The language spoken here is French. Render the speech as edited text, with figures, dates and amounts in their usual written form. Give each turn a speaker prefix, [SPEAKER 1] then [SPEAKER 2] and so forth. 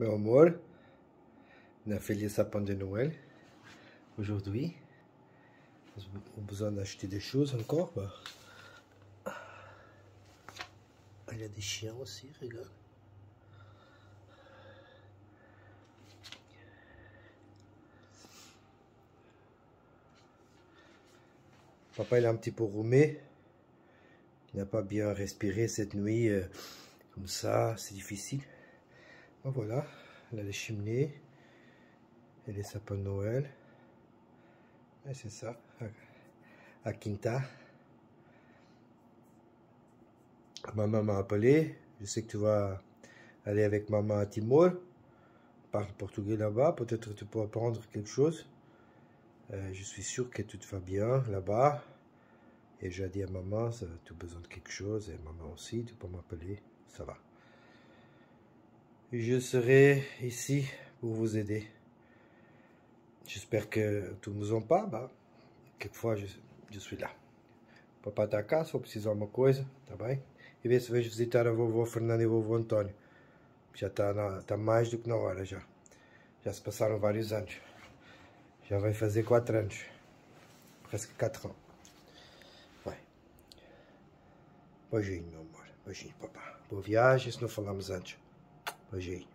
[SPEAKER 1] Meu amor, on a fait les sapins de Noël aujourd'hui. On a besoin d'acheter des choses encore. Bah. Il y a des chiens aussi, regarde. Papa il est un petit peu roumé. Il n'a pas bien respiré cette nuit. Comme ça, c'est difficile. Ben voilà, il a les cheminées et les sapins de Noël. Et c'est ça, à Quinta. Maman m'a appelé. Je sais que tu vas aller avec maman à Timor. On parle portugais là-bas. Peut-être que tu pourras prendre quelque chose. Je suis sûr que tout va bien là-bas. Et j'ai dit à maman, tu as besoin de quelque chose. Et maman aussi, tu peux m'appeler. Ça va. Je serai ici pour vous aider. J'espère que tu ne nous en pas. Bah, quelquefois, je suis lá. Papai está cá, se eu precisar de alguma coisa, tá bem? E ver se vejo visitar a vovó Fernanda e o vovô António. Já está mais do que na hora já. Já se passaram vários anos. Já vai fazer 4 anos. Presque 4 ans. Vai. Beijinho, meu amor. Beijinho, papá. Boa viagem, se não falamos antes. Beijinho.